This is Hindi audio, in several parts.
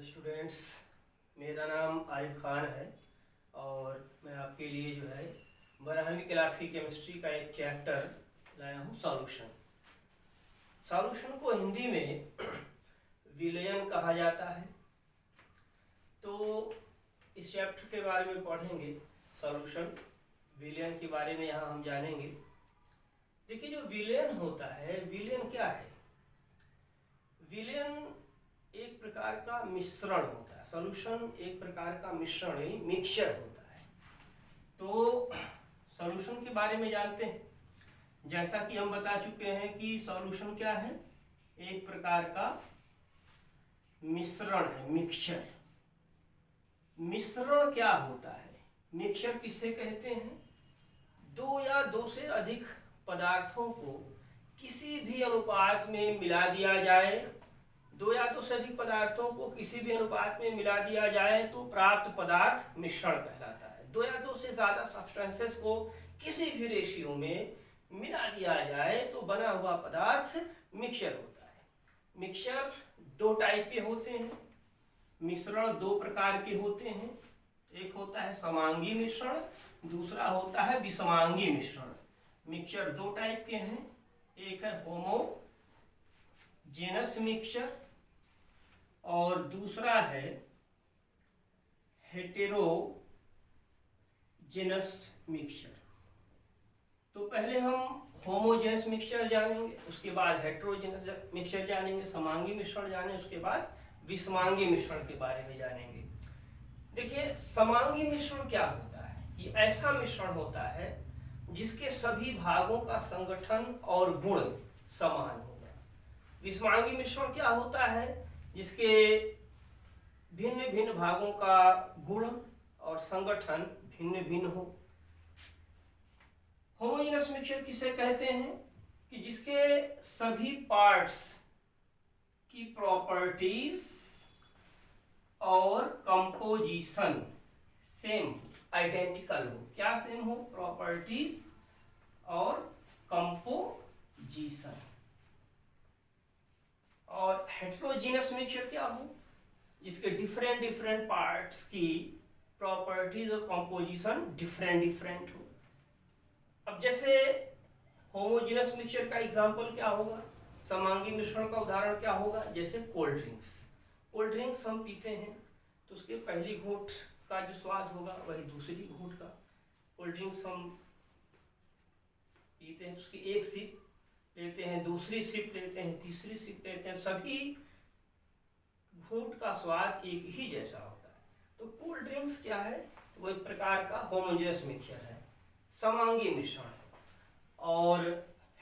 स्टूडेंट्स, मेरा नाम आरिफ खान है और मैं आपके लिए जो है 12वीं क्लास की केमिस्ट्री का एक चैप्टर लाया हूँ, सॉल्यूशन। सॉल्यूशन को हिंदी में विलयन कहा जाता है। तो इस चैप्टर के बारे में पढ़ेंगे, सॉल्यूशन विलयन के बारे में यहाँ हम जानेंगे। देखिए, जो विलयन होता है, विलयन क्या है? विलयन एक प्रकार का मिश्रण होता है। सॉल्यूशन एक प्रकार का मिश्रण यानी मिक्सचर होता है। तो सॉल्यूशन के बारे में जानते हैं। जैसा कि हम बता चुके हैं कि सॉल्यूशन क्या है, एक प्रकार का मिश्रण है, मिक्सचर। मिश्रण क्या होता है? मिक्सचर किसे कहते हैं? दो या दो से अधिक पदार्थों को किसी भी अनुपात में मिला दिया जाए, दो या दो से अधिक पदार्थों को किसी भी अनुपात में मिला दिया जाए तो प्राप्त पदार्थ मिश्रण कहलाता है। दो या दो से ज्यादा सब्सटेंसेस को किसी भी रेशियो में मिला दिया जाए तो बना हुआ पदार्थ मिक्सचर होता है। मिक्सचर दो टाइप के होते हैं। मिश्रण दो प्रकार के होते हैं। एक होता है समांगी मिश्रण, दूसरा होता है विषमांगी मिश्रण। मिक्सचर दो टाइप के हैं। एक है होमोजेनस मिक्सचर और दूसरा है हेटेरोजेनस मिक्सचर। तो पहले हम होमोजेनस मिक्सचर जानेंगे, उसके बाद हेटेरोजेनस मिक्सचर जानेंगे, समांगी मिश्रण जानेंगे, उसके बाद विषमांगी मिश्रण के बारे में जानेंगे। देखिए, समांगी मिश्रण क्या होता है? ये ऐसा मिश्रण होता है जिसके सभी भागों का संगठन और गुण समान होगा। विषमांगी मिश्रण क्या होता है? जिसके भिन्न भिन्न भागों का गुण और संगठन भिन्न भिन्न हो। होमोजेनस मिक्सचर किसे कहते हैं? कि जिसके सभी पार्ट्स की प्रॉपर्टीज और कंपोजिशन सेम, आइडेंटिकल हो। क्या सेम हो? प्रॉपर्टीज और कंपोजिशन। और हेटेरोजेनस मिक्सचर क्या हो? जिसके डिफरेंट डिफरेंट पार्ट्स की प्रॉपर्टीज और कंपोजिशन डिफरेंट डिफरेंट हो। अब जैसे होमोजेनस मिक्सचर का एग्जांपल क्या होगा, समांगी मिश्रण का उदाहरण क्या होगा? जैसे कोल्ड ड्रिंक्स। कोल्ड ड्रिंक्स हम पीते हैं तो उसके पहली घूंट का जो स्वाद होगा वही दूसरी घूंट का। कोल्ड ड्रिंक्स हम पीते हैं तो उसकी एक सिप लेते हैं, दूसरी सिप लेते हैं, तीसरी सिप लेते हैं, सभी घूंट का स्वाद एक ही जैसा होता है। तो कोल्ड ड्रिंक्स क्या है? वो एक प्रकार का होमोजेनस मिक्सचर है, समांगी मिश्रण। और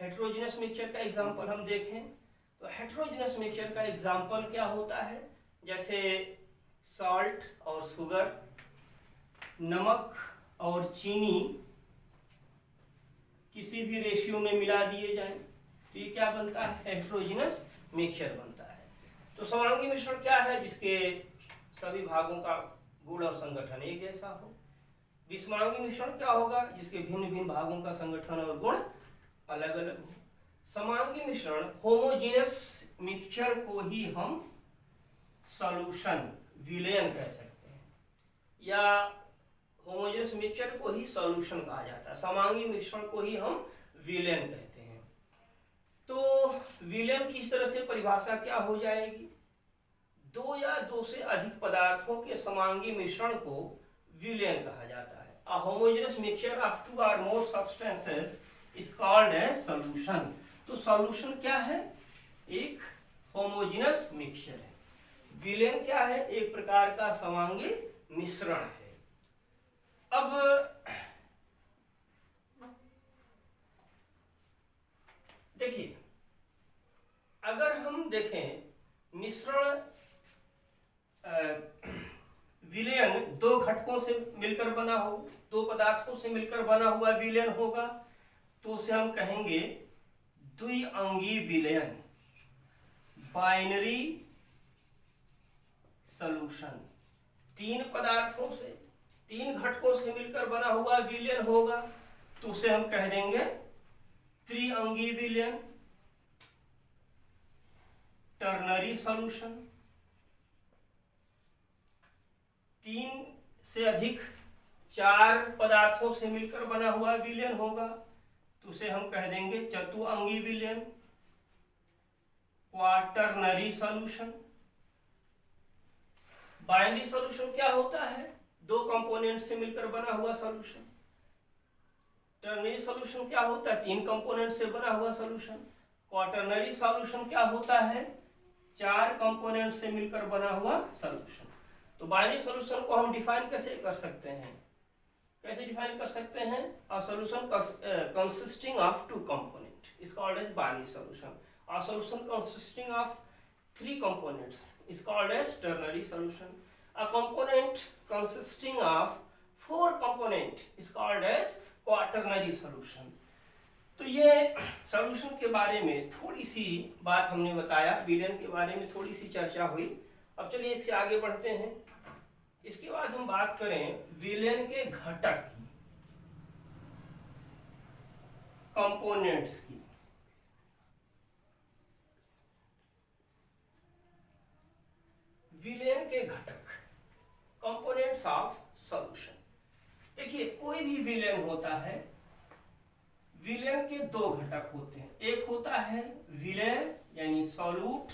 हेटेरोजेनस मिक्सचर का एग्जांपल हम देखें तो हेटेरोजेनस मिक्सचर का एग्जांपल क्या होता है? जैसे सॉल्ट और शुगर, नमक और चीनी किसी भी रेशियो में मिला दिए जाएं तो ये क्या बनता है? हेटेरोजेनस मिक्सचर बनता है। तो समांगी मिश्रण क्या है? जिसके सभी भागों का गुण और संगठन एक जैसा हो। विषमांगी मिश्रण क्या होगा? जिसके भिन्न भिन्न भागों का संगठन और गुण अलग अलग हो। समांगी मिश्रण होमोजेनस मिक्सचर को ही हम सॉल्यूशन, विलयन कह सकते हैं, या होमोजेनस मिक्सचर को ही सॉल्यूशन कहा जाता है। समांगी मिश्रण को ही हम विलयन कहते हैं। तो विलयन की इस तरह से परिभाषा क्या हो जाएगी? दो या दो से अधिक पदार्थों के समांगी मिश्रण को विलयन कहा जाता है। A homogeneous mixture of two or more substances is called as solution. तो सॉल्यूशन क्या है? एक होमोजेनस मिक्सचर है। विलयन क्या है? एक प्रकार का समांगी मिश्रण है। अब देखिए, अगर हम देखें मिश्रण विलयन दो घटकों से मिलकर बना हो, दो पदार्थों से मिलकर बना हुआ विलयन होगा तो उसे हम कहेंगे द्विअंगी विलयन, बाइनरी सॉल्यूशन। तीन पदार्थों से, तीन घटकों से मिलकर बना हुआ विलयन होगा तो उसे हम कह देंगे त्रिअंगी विलयन, टर्नरी सॉल्यूशन। अधिक 4 पदार्थों से मिलकर बना हुआ विलयन होगा तो उसे हम कह देंगे चतुअंगी विलयन, क्वाटरनरी सॉल्यूशन। बाइनरी सॉल्यूशन क्या होता है? 2 कंपोनेंट से मिलकर बना हुआ सॉल्यूशन। टर्नरी सॉल्यूशन क्या होता है? 3 कंपोनेंट से बना हुआ सॉल्यूशन। क्वाटरनरी सॉल्यूशन क्या होता है? 4 कंपोनेंट से मिलकर बना हुआ सॉल्यूशन। तो बाइनरी सॉल्यूशन को हम डिफाइन कैसे कर सकते हैं? कैसे डिफाइन कर सकते हैं? A solution consisting of 2 component is called as binary solution. A solution consisting of 3 components is called as ternary solution. A component consisting of 4 component is called as quaternary solution. तो ये सॉल्यूशन के बारे में थोड़ी सी बात हमने बताया, विलयन के बारे में थोड़ी सी चर्चा हुई। अब चलिए इससे आगे बढ़ते हैं। इसके बाद हम बात करें विलयन के घटक की, कंपोनेंट्स की। विलयन के घटक, कंपोनेंट्स ऑफ सॉल्यूशन। देखिए कोई भी विलयन होता है, विलयन के 2 घटक होते हैं। एक होता है विलय यानी सॉल्यूट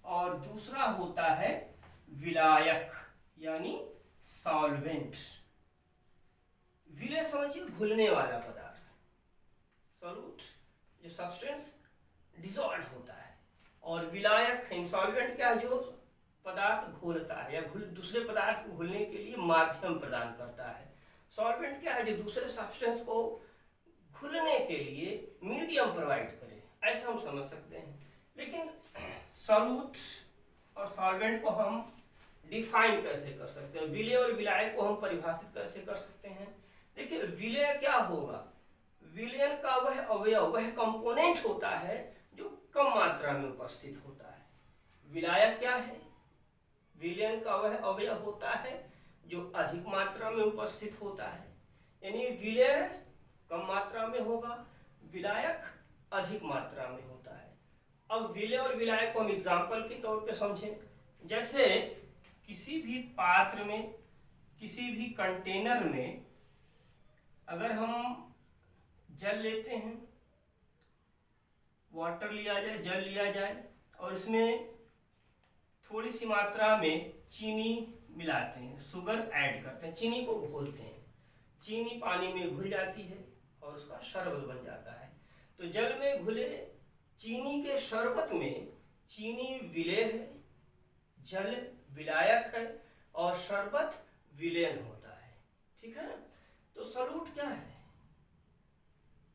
और दूसरा होता है विलायक यानी सॉल्वेंट। विलय समझिए घुलने वाला पदार्थ, सॉल्यूट जो सब्सटेंस डिसॉल्व होता है, और विलायक इंसॉल्वेंट क्या है? जो पदार्थ घोलता है या दूसरे पदार्थ को घुलने के लिए माध्यम प्रदान करता है। सॉल्वेंट क्या है? जो दूसरे सब्सटेंस को घुलने के लिए मीडियम प्रोवाइड करे, ऐसा हम समझ सकते हैं। लेकिन सॉल्यूट और सॉल्वेंट को हम डिफाइन कैसे कर सकते हैं? विलय और विलायक को हम परिभाषित कैसे कर सकते हैं? देखिए विलय क्या होगा? विलयन का वह अवयव, वह कंपोनेंट होता है जो कम मात्रा में उपस्थित होता है। विलायक क्या है? विलयन का वह अवयव होता है जो अधिक मात्रा में उपस्थित होता है। यानी विलय कम मात्रा में होगा, विलायक अधिक मात्रा में होता है। अब विलय और विलायक को हम एग्जाम्पल के तौर पे समझें। जैसे किसी भी पात्र में, किसी भी कंटेनर में अगर हम जल लेते हैं, वाटर लिया जाए, जल लिया जाए, और इसमें थोड़ी सी मात्रा में चीनी मिलाते हैं, शुगर ऐड करते हैं, चीनी को घोलते हैं, चीनी पानी में घुल जाती है और उसका शरबत बन जाता है। तो जल में घुले चीनी के शरबत में चीनी विलय है, जल विलायक है और शरबत विलयन होता है। ठीक है ना? तो सॉल्यूट क्या है?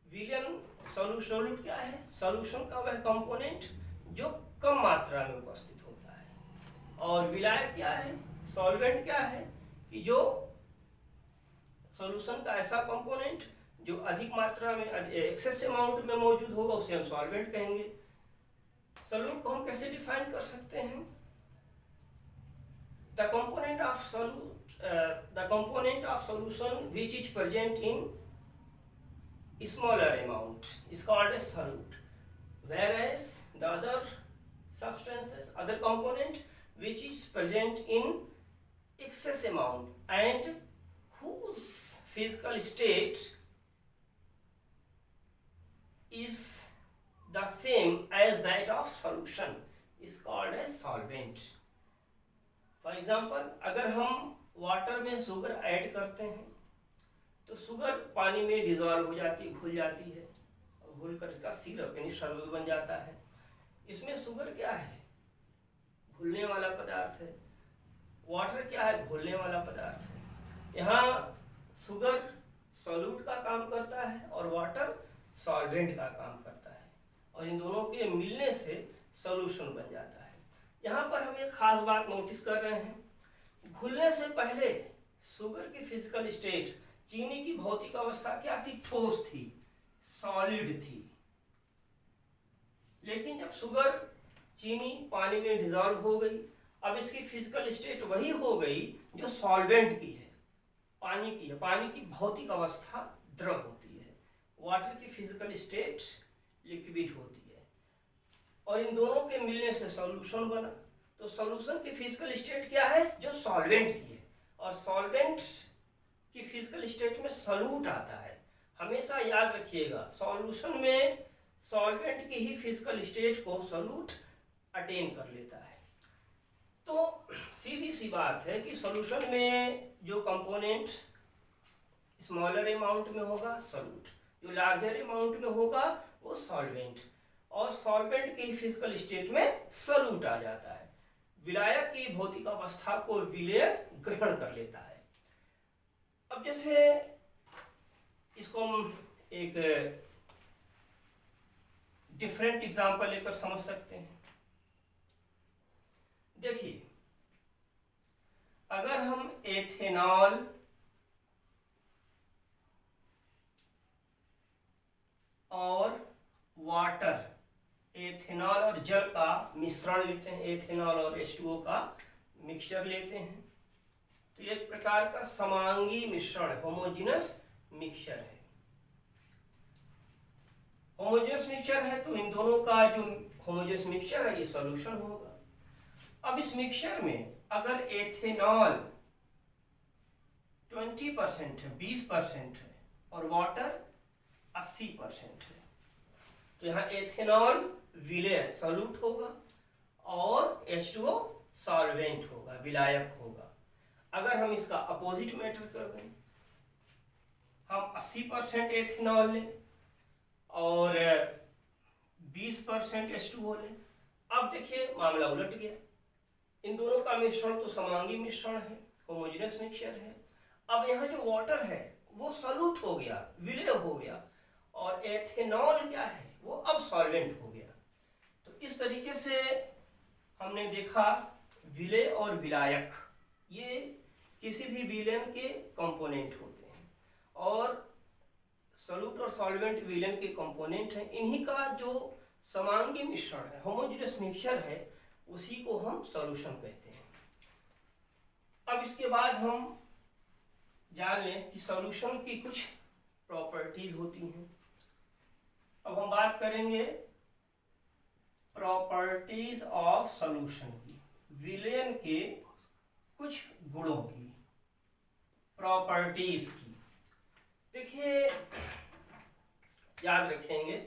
विलयन सॉल्यूट क्या है? सॉल्यूशन का वह कंपोनेंट जो कम मात्रा में उपस्थित होता है। और विलायक क्या है? सॉल्वेंट क्या है? कि जो सॉल्यूशन का ऐसा कंपोनेंट जो अधिक मात्रा में, एक्सेस अमाउंट में मौजूद होगा, उसे हम सॉल्वेंट कहेंगे। सॉल्यूट को हम कैसे डिफाइन कर सकते हैं? The component of solution which is present in smaller amount is called as solute, whereas the other substances, other component which is present in excess amount and whose physical state is the same as that of solution is called as solvent. For example अगर हम वाटर में शुगर ऐड करते हैं तो शुगर पानी में डिजॉल्व हो जाती है, घुल जाती है, और घुल कर इसका सिरप यानी शरबत बन जाता है। इसमें शुगर क्या है? घुलने वाला पदार्थ है। वाटर क्या है? घुलने वाला पदार्थ है। यहाँ शुगर सॉल्यूट का काम करता है और वाटर सॉल्वेंट का काम करता है, और इन दोनों के मिलने से सॉल्यूशन बन जाता है। यहाँ पर हम एक खास बात नोटिस कर रहे हैं, घुलने से पहले शुगर की फिजिकल स्टेट, चीनी की भौतिक अवस्था क्या थी? ठोस थी, सॉलिड थी। लेकिन जब शुगर, चीनी पानी में डिजॉल्व हो गई, अब इसकी फिजिकल स्टेट वही हो गई जो सॉल्वेंट की है, पानी की है। पानी की भौतिक अवस्था द्रव होती है, वाटर की फिजिकल स्टेट लिक्विड होती है, और इन दोनों के मिलने से सॉल्यूशन बना। तो सॉल्यूशन की फिजिकल स्टेट क्या है? जो सॉल्वेंट की है, और सॉल्वेंट की फिजिकल स्टेट में सॉल्यूट आता है। हमेशा याद रखिएगा, सॉल्यूशन में सॉल्वेंट की ही फिजिकल स्टेट को सॉल्यूट अटेन कर लेता है। तो सीधी सी बात है कि सॉल्यूशन में जो कंपोनेंट स्मॉलर अमाउंट में होगा सॉल्यूट, जो लार्जर अमाउंट में होगा वो सॉल्वेंट, और सॉल्वेंट की फिजिकल स्टेट में सॉल्यूट आ जाता है। विलायक की भौतिक अवस्था को विलेय ग्रहण कर लेता है। अब जैसे इसको हम एक डिफरेंट एग्जांपल लेकर समझ सकते हैं। देखिए, अगर हम एथेनॉल और वाटर, एथेनॉल और जल का मिश्रण लेते हैं, एथेनॉल और H2O का मिक्सचर लेते हैं, तो एक प्रकार का समांगी मिश्रण, होमोजेनस मिक्सचर है। होमोजेनस मिक्सचर है तो इन दोनों का जो होमोजेनस मिक्सचर है ये सॉल्यूशन होगा। अब इस मिक्सचर में अगर एथेनॉल 20% है, 20% है, और वाटर 80% है, तो यहाँ एथेनॉल विलेय सॉल्यूट होगा और H2O सॉल्वेंट होगा, विलायक होगा। अगर हम इसका अपोजिट मैटर कर दें, हम 80% एथेनॉल लें और 20% H2O लें, अब देखिए मामला उलट गया। इन दोनों का मिश्रण तो समांगी मिश्रण है, होमोजेनस मिक्सचर है। अब यहाँ जो वाटर है वो सॉल्यूट हो गया, विलेय हो गया, और एथेनॉल क्या है वो अब सॉल्वेंट हो गया। तो इस तरीके से हमने देखा विलेय और विलायक ये किसी भी विलेन के कंपोनेंट होते हैं, और सॉल्यूट और सॉल्वेंट विलेन के कंपोनेंट हैं। इन्हीं का जो समांगी मिश्रण है, होमोजेनस मिक्सचर है, उसी को हम सॉल्यूशन कहते हैं। अब इसके बाद हम जान लें कि सॉल्यूशन की कुछ प्रॉपर्टीज होती हैं। अब हम बात करेंगे प्रॉपर्टीज ऑफ सॉल्यूशन की, विलेन के कुछ गुणों की, प्रॉपर्टीज की। देखिए, याद रखेंगे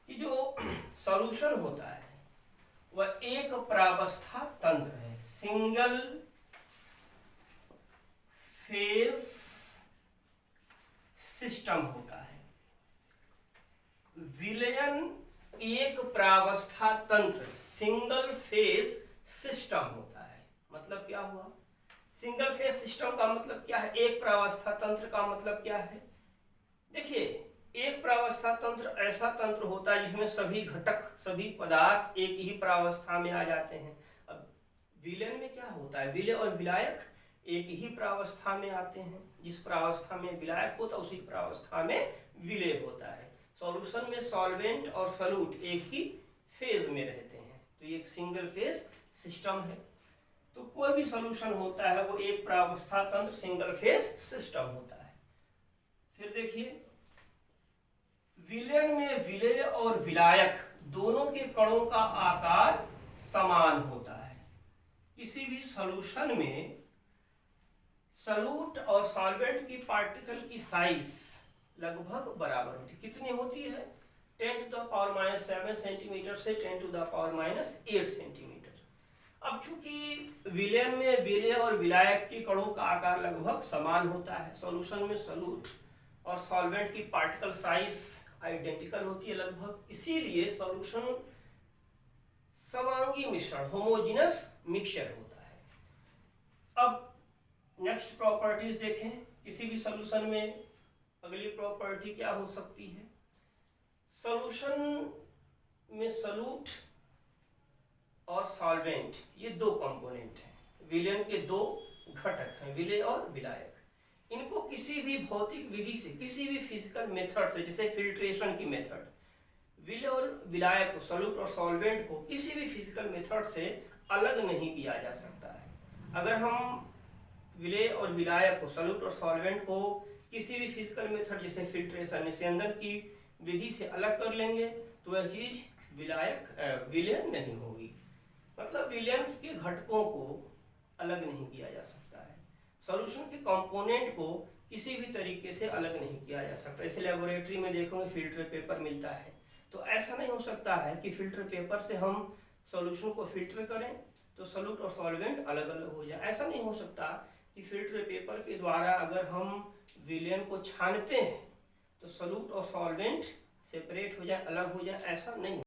कि जो सॉल्यूशन होता है वह एक प्रावस्था तंत्र है, सिंगल फेज सिस्टम होता है। विलयन एक प्रावस्था तंत्र, सिंगल फेज सिस्टम होता है। मतलब क्या हुआ? सिंगल फेज सिस्टम का मतलब क्या है? एक प्रावस्था तंत्र का मतलब क्या है? देखिए, एक प्रावस्था तंत्र ऐसा तंत्र होता है जिसमें सभी घटक, सभी पदार्थ एक ही प्रावस्था में आ जाते हैं। अब विलयन में क्या होता है? विलय और विलायक एक ही प्रावस्था में आते हैं। जिस प्रावस्था में विलायक होता है उसी प्रावस्था में विलय होता है। सॉल्यूशन में सॉल्वेंट और सॉल्यूट एक ही फेज में रहते हैं, तो ये एक सिंगल फेज सिस्टम है। तो कोई भी सॉल्यूशन होता है वो एक प्रावस्था तंत्र, सिंगल फेज सिस्टम होता है। फिर देखिए, विलयन में विलय और विलायक दोनों के कणों का आकार समान होता है। किसी भी सॉल्यूशन में सॉल्यूट और सॉल्वेंट की पार्टिकल की साइज लगभग बराबर होती है। कितनी होती है? 10⁻⁷ सेंटीमीटर से 10⁻⁸ सेंटीमीटर। अब चूंकि विलयन में विलय और विलायक के कणों का आकार लगभग समान होता है, सॉल्यूशन में सॉल्यूट और सॉल्वेंट की पार्टिकल साइज आइडेंटिकल होती है लगभग, इसीलिए सॉल्यूशन समांगी मिश्रण, होमोजेनस मिक्सचर होता है। अब नेक्स्ट प्रॉपर्टीज देखें। किसी भी सॉल्यूशन में अगली प्रॉपर्टी क्या हो सकती है? सॉल्यूशन में सॉल्यूट और सॉल्वेंट ये दो कंपोनेंट हैं। विलयन के दो घटक हैं, विलय और विलायक। इनको किसी भी भौतिक विधि से, किसी भी फिजिकल मेथड से, जैसे फिल्ट्रेशन की मेथड, विलय और विलायक को, सॉल्यूट और सॉल्वेंट को किसी भी फिजिकल मेथड से अलग नहीं किया जा सकता है। अगर हम विलय और विलायक को, सॉल्यूट और सॉल्वेंट को किसी भी फिजिकल मेथड जैसे फिल्ट्रेशन, निस्यंदन की विधि से अलग कर लेंगे तो वह चीज विलय नहीं होगी। मतलब विलयन के घटकों को अलग नहीं किया जा सकता है। सॉल्यूशन के कंपोनेंट को किसी भी तरीके से अलग नहीं किया जा सकता। जैसे लेबोरेटरी में देखोगे फिल्टर पेपर मिलता है, तो ऐसा नहीं हो सकता है कि फिल्टर पेपर से हम सॉल्यूशन को फिल्टर करें तो सॉल्यूट और सॉल्वेंट अलग अलग हो जाए। ऐसा नहीं हो सकता कि फिल्टर पेपर के द्वारा अगर हम विलेन को छानते हैं तो सॉल्यूट और सॉल्वेंट सेपरेट हो जाए, अलग हो जाए, ऐसा नहीं।